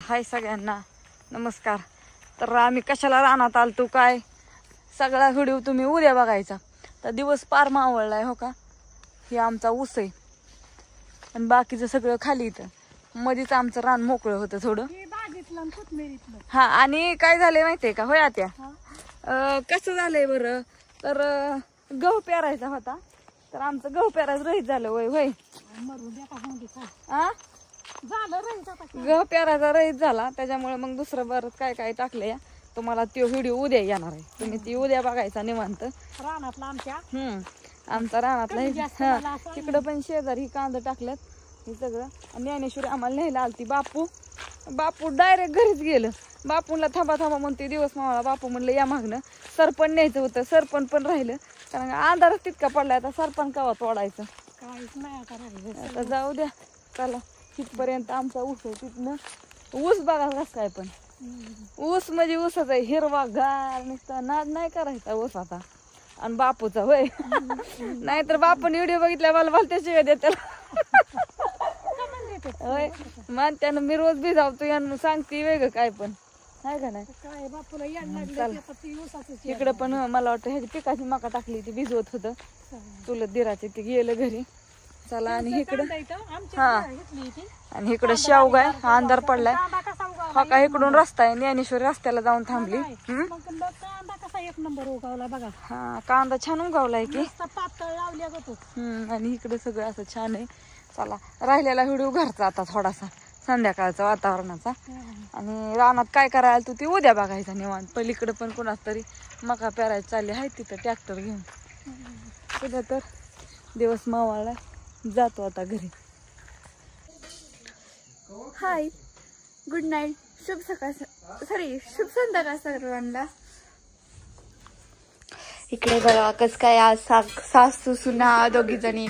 हाय सगळ्यांना नमस्कार. तर आम्ही कशाला रानात आलतो काय सगळा व्हिडिओ तुम्ही उद्या बघायचा. तर दिवस पार मावळलाय हो का. हे आमचा ऊस आहे आणि बाकीचं सगळं खाली इथं मध्येच आमचं रान मोकळं होतं थोडं. हा आणि काय झालंय माहितीये का होय आत्या कसं झालंय बरं तर गहू पेरायचा होता तर आमचं गहू पेरायचं रहित झालं होय होय गहू पेरायचा रहित झाला त्याच्यामुळे मग दुसरं बरंच काय काय टाकलंय तुम्हाला तो व्हिडिओ उद्या येणार आहे. तुम्ही ती उद्या बघायचा निवांत. रानातला आमचा रानातला हा तिकडं पण शेजारी कांदा टाकल्यात हे सगळं. आणि ज्ञानेश्वरी आम्हाला न्यायला आलती. बापू डायरेक्ट घरीच गेलं. बापूला थांबा थांबा म्हणते दिवस मावळा. बापू म्हणलं या मागणं सरपण न्यायचं होतं सरपण पण राहिलं कारण अंधारच तितका पडलाय. आता सरपण कवा तोडायचं काहीच नाही आता जाऊ द्या. चला तिथपर्यंत आमचा ऊस आहे. तिथनं ऊस बघा कसं काय पण ऊस म्हणजे ऊसाचा हिरवा गार नुसता नाद नाही करायचा ऊस आता. आणि बापूचा होय नाहीतर बापून व्हिडिओ बघितल्या मला भलत्या शिवाय देते होय मान त्यानं मी रोज भिजावतो यांना सांगते वेगळं काय पण आहे का नाही. इकडं पण मला वाटतं ह्याची पिकाची मका टाकली ती भिजवत होतं चुलत दिराचे ती गेलं घरी. चला आणि इकडं हा आणि इकडं शेवगा आहे. हा अंधार पडलाय हा का इकडून रस्ता आहे. ज्ञानेश्वरी रस्त्याला जाऊन थांबली. एक नंबर उगावला बघा. हा कांदा छान उगावलाय की पातळ लावल्या जातो. आणि इकडे सगळं असं छान आहे. चला राहिलेला व्हिडिओ घरचा आता थोडासा संध्याकाळचा वातावरणाचा. आणि रानात काय करायला तू ती उद्या बघायचा निवांत. पलीकडे पण कोणाच तरी मका पेरायला चालली आहे तिथं ट्रॅक्टर घेऊन. सध्या तर दिवस मावळला जातो आता घरी. हाय गुड नाईट शुभ सकाळ शुभ संध्याकाळ सर्वांना. इकडे बघा कस काय आज सासू सुना दोघी जणी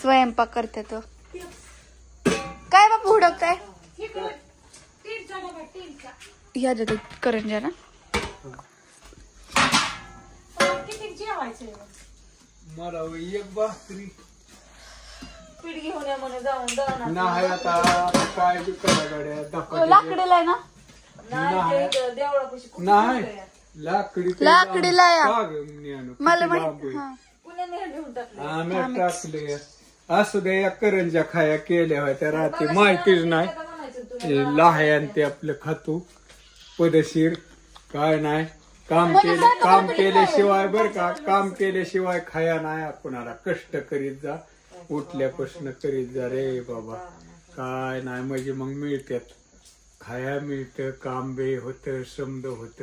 स्वयंपाक करतात. काय बापू हुडकताय ह्या देतो करंजा ना. मला एक भाकरी पीठ घेऊन या म्हणे जाऊन नाही आता काय लाकडीला आहे ना देवळापाशी नाही लाकडीला मला आम्ही टाकले असू दे. या करंजा खाया केल्या होत्या रात्री माहितीच नाही लहान ते आपलं खातो पदशीर काय नाही काम केल्याशिवाय बर का काम केल्याशिवाय खाया नाही. कुणाला कष्ट करीत जा उठल्यापासून करीत जा रे बाबा काय नाही म्हणजे मग मिळतात खाया मिळतं काम बे होत समद होत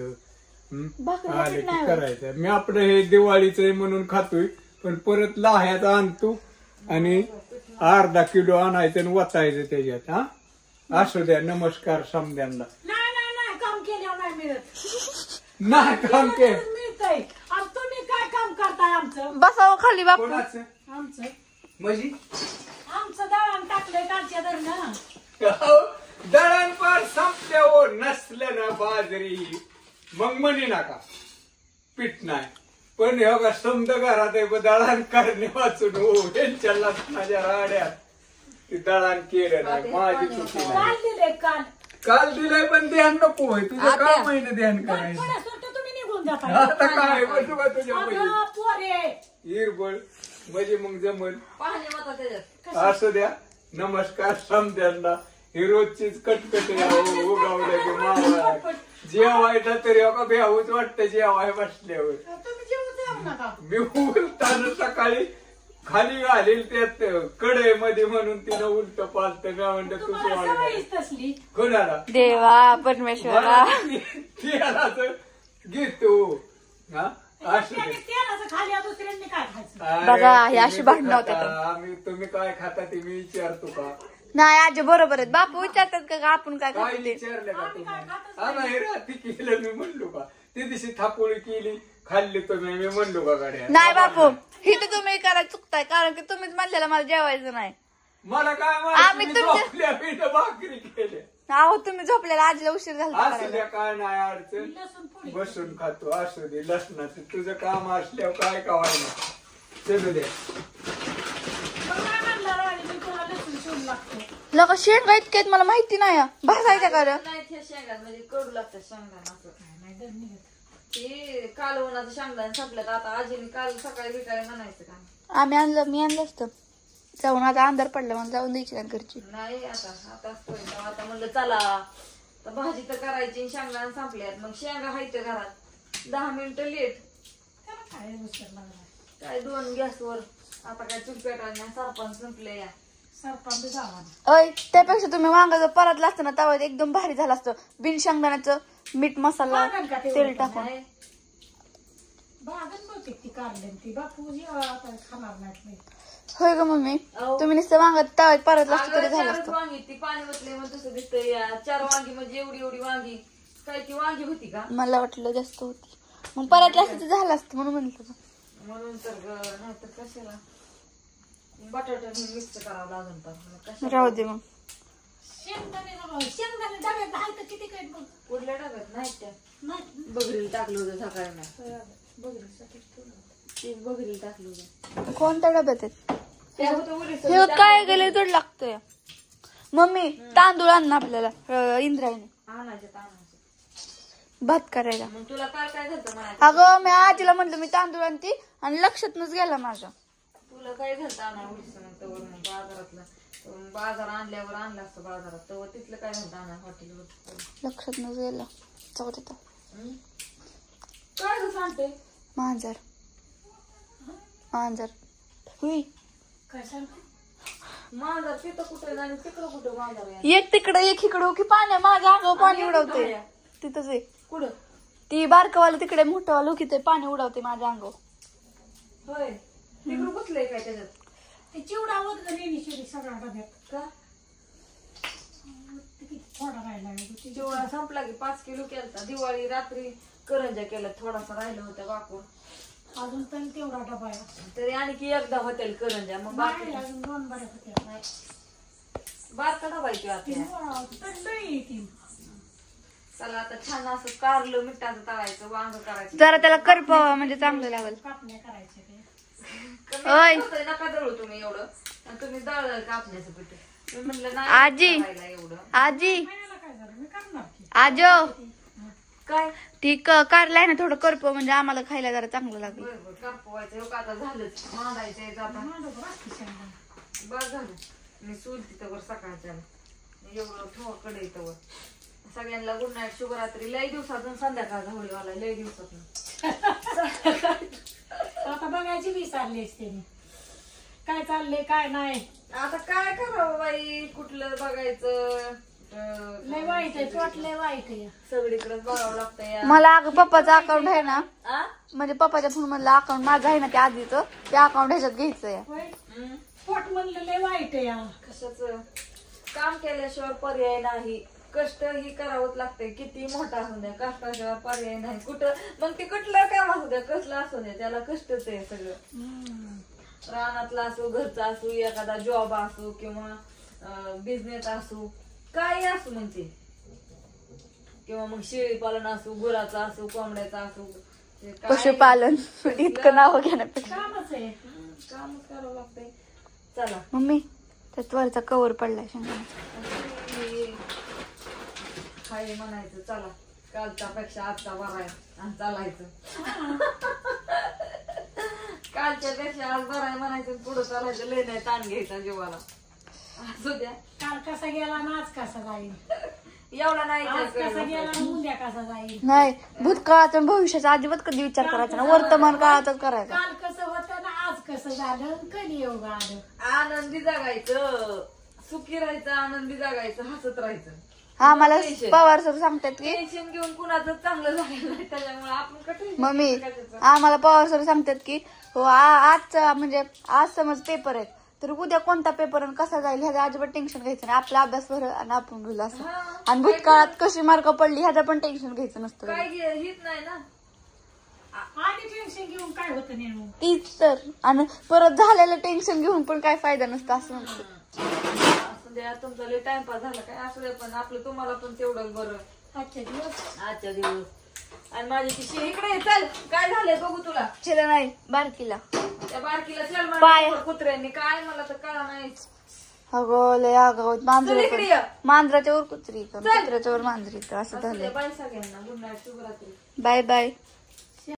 आले की करायचं. मी आपलं हे दिवाळीच म्हणून खातोय पण परत लाह्याचा आणतो आणि अर्धा किलो आणायचं आणि वतायचं त्याच्यात. हा असू द्या. नमस्कार समद्यांना. काम केल्यावर नाही मिळत नाही काम केलं मिळतंय. तुम्ही काय काम करताय आमचं बसावं खाली बापू. कोणाचं आमचं म्हणजे आमचं दळण टाकलंय कालच्या दरम्यान. दळण पार संपल्यावर नसलं ना बाजरी मग म्हणे नका पीठ नाही पण हे बघा समद घरात आहे दळण करणे वाचून हो त्यांच्या लग्नाच्या राड्यात ते दळण केलं नाही. माझी चुकी काल दिले काल दिलंय पण ध्यान नको होय तुझं काय महिने ध्यान करायचं. तुम्ही निघून जाता आता काय बसू का तुझ्या पोरे हिरबळ म्हणजे मग जमल. असू द्या. नमस्कार समद्यांना. ही रोजचीच कटकट उगावल्या की मावा जेवायला तरी का बेहूच वाटतं जेवाय बसल्यावर. मी उलटानं सकाळी खाली घालील त्यात कडे मध्ये म्हणून तिनं उलट पालत का म्हणलं तुझं वाढ कोणाला देवा परमेश्वरा घेतो. हा बघा हे अशी भांडणं होतात. आम्ही तुम्ही काय खाता ते मी विचारतो का नाही आजी बरोबर आहेत. बापू विचारतात का आपण काय काय खातो. विचारलं का तुम्ही नाही रात्री केलं मी म्हणलो का ते दिवशी थापोळी केली खाल्ली तुम्ही मी म्हणलो का गाड्या. नाही बापू हे तर तुम्ही करायला चुकताय कारण की तुम्हीच म्हणलेलं मला जेवायचं नाही. मला काय आम्ही तुमच्या भाकरी केल्या. अहो तुम्ही झोपलेला आजीला उशीर झाला. असू द्या काय नाही अडचण बसून खातो. असू दे लसणाचं तुझं काम असल्यावर काय काय नाही चलू द्या. लका शेंगा इतक्यात मला माहिती नाही भाजायच्या का रे? नाही त्या शेंगा म्हणजे कडू लागतात शेंगदाणा असं. नाही दर निघत. ते काल उन्हाचं शेंगदाणा संपल्यात आता आजीने काल सकाळी विकायला म्हणायचं का मी आणलं असतं जाऊन. आता अंधार पडला मला जाऊन द्यायची ना घरची. नाही आता म्हणलं चला तर भाजी तर करायची शेंगदाणा संपल्यात मग शेंगा हायच्या घरात 10 मिनिटं लेट त्याला काय उशीर लागला. काय 2 गॅसवर आता काय चूल पेटायला नाही सरपंच संपले या सरपंच जावा. अय त्यापेक्षा तुम्ही वांगाचं परतलं असतं ना तवा एकदम भारी झालं असतं. बिन शेंगदाण्याचं मीठ मसाला वांगण का ते तेल उलटं टाकून. नाही बागन बहुतेक ती काढली ती बापू आता खाणार नाहीत. होय ग मम्मी अहो. तुम्ही नुसतं वांगात तव्यात परतलं असतं तरी अगं, झालं 4च असतं. वांगी ती पाणी ओतले मग तसं दिसतंय या 4 वांगी म्हणजे एवढी वांगी काय ती वांगी होती का मला वाटलं जास्त होती मग परतलं असतं तर झालं असतं म्हणून म्हटलं. म्हणून तर नाही तर कशाला बटाटा मिक्स करावं लागेल तर मग कशाला राहू दे मग. शेंगदाणे डब्यात आहे तर किती काय बघ. कुठल्या डब्यात नाहीत त्या नाही बघरीला टाकलं होतं सकाळी नाही बघण्यासाठी ठेवलं. ते बघरीला टाकलं होतं कोणत्या डब्यात आहेत त्या होतं उरीस हे काय गेले जोड लागतोय. मम्मी तांदूळ आण ना आपल्याला इंद्रायणी आणायचं भात करायला. मग तुला काल काय झालं म्हणायचं अगं मी आजीला म्हटलं मी तांदूळ आणते आणि लक्षातनच गेला माझ्या. तुला काय झालं आणा उरीस मग तवर मग बाजारातलं बाजार आणल्यावर आणलं असतं बाजारात तवर तिथलं काय झालं आणा हॉटेलवर लक्षातनच गेला. जाऊ दे काय सांगते मांजर हुई काय सांगते माझा तिथं कुठं आणि तिकडं कुठं बाजार आहे एक तिकडं एक इकडं की पाणी माझ्या अंगावर पाणी उडवते तिथंच आहे. कुठं ती बारकवाला तिकडे मोठंवाला की ते पाणी उडवते माझ्या अंगावर. होय तिकडं कुठलंय काय त्याच्यात ते चिवडा वगैरे नेहमी सगळा डब्यात का ते किती थोडा राहिला आहे. चिवडा संपला की 5 किलो केलता दिवाळी रात्री करंजा केला थोडासा राहिला होता वाकून अजून तर तेवढा डबा आहे. तरी आणखी एकदा होतेल करंजा मग बाकी नाही, अजून 2 बऱ्या होत्या. बारका डबायची आता तर लई ती. चला आता छान असं कारलं मिठाचं तळायचं वांग करायचं जरा त्याला करपावा म्हणजे चांगलं लागल. कापण्या करायच्या ते. ओय. नका दळू तुम्ही एवढं आणि तुम्ही दळलं कापण्याचं पीठ मी म्हणलं नाही आजी. करायला एवढं आजी महिन्याला काय झालं मी करणार की. आजो काय ती कारलाय ना थोडं करप म्हणजे आम्हाला खायला जरा चांगलं लागलं. बरोबर कापवायचं हो का आता झालंच मांडायचं आता मांडव बाकी शेंगदाणे. बस झालं मी सूल तिथं वर सकाळच्या एवढं ठेवा कडे वर सगळ्यांना गुड नाईट शुभरात्री लय दिवसातून संध्याकाळचा होळीवाला लय दिवसातून आता बघायची विचारली असते मी काय चाललंय काय नाही. आता काय करावं बाई कुठलं बघायचं लय वाईट आहे चोट लय वाईट आहे. सगळीकडेच बघावं लागतं या मला अगं पप्पाचं अकाउंट आहे ना आ? म्हणजे पप्पाच्या फोन मधलं अकाउंट माझं आहे ना ते आधीचं ते अकाउंट ह्याच्यात घ्यायचं आहे. होय हं? पोट म्हणलं लय वाईट आहे या. कशाच काम केल्याशिवाय पर्याय नाही कष्ट ही करावंच लागतंय किती मोठा असू द्या कष्टाशिवाय पर्याय नाही कुठं मग ते कुठलं काम असू द्या कसलं असू द्या त्याला कष्टच आहे सगळं रानातला असो घरचा असो एखादा जॉब असो किंवा बिझनेस असो काही असो म्हणते किंवा मग शेळी पालन असो गुराचा असो कोंबड्याचा असो ते काय- पशुपालन इतकं नाव घेण्यापेक्षा कामच आहे. कामच करावं लागतंय चला मम्मी त्यात वरचा कवर पडलाय शेंगदाण्याचा. खाई म्हणायचं चला कालच्या पेक्षा आजचा बरा आहे आणि चालायचं कालच्या पेक्षा आज बरा आहे म्हणायचं पुढं चालायचं लय नाही ताण घ्यायचा जीवाला असू द्या काल कसा गेला आणि आज कसा जाईल. एवढा नाही आज काय कसा गेला करायचं. आणि उद्या कसा जाईल. नाही भूतकाळाचा आणि भविष्याचा अजिबात कधी विचार करायचा ना वर्तमान काळातच करायचा. काल कसं होतं ना आज कसं झालं कधी योग आलं. आनंदी जगायचं सुखी राहायचं आनंदी जगायचं हसत राहायचं आम्हाला टेन्शन. पवार सर सांगतात की टेन्शन घेऊन कुणाचं चांगलं झालं नाही त्याच्यामुळे आपण कठीण मम्मी आम्हाला पवार सर सांगतात की हो आजचा म्हणजे आज समज पेपर आहेत तर उद्या कोणता पेपर आणि कसा जाईल ह्याचा अजिबात टेन्शन घ्यायचं नाही. आपला अभ्यास भर आणि आपण भरला असं आणि भूतकाळात कशी मार्क पडली ह्याचा पण टेन्शन घ्यायचं नसतं. काय हीच नाही ना आणि टेन्शन घेऊन काय होतं नेमू. तीच तर आणि परत झालेलं टेन्शन घेऊन पण काय फायदा नसतो असं म्हणतो. असं द्या तुमचा लय टाइमपास झाला काय असू द्या पण आपलं तुम्हाला पण तेवढं बरं आजच्या दिवस आजच्या दिवस आणि माझी ती इकडे ये, चल काय झालंय बघू तुला चिला नाही बारकीला त्या बारकीला चल पाय. मला कुत्र्यांनी काय मला तर कळा नाही अगं लय आगाव मांजर चल इकडे ये. मांजराच्या वर कुत्री कुत्र्याच्या वर मांजरी असं झालंय. बाय सगळ्यांना गुड नाईट शुभरात्री. Bye bye.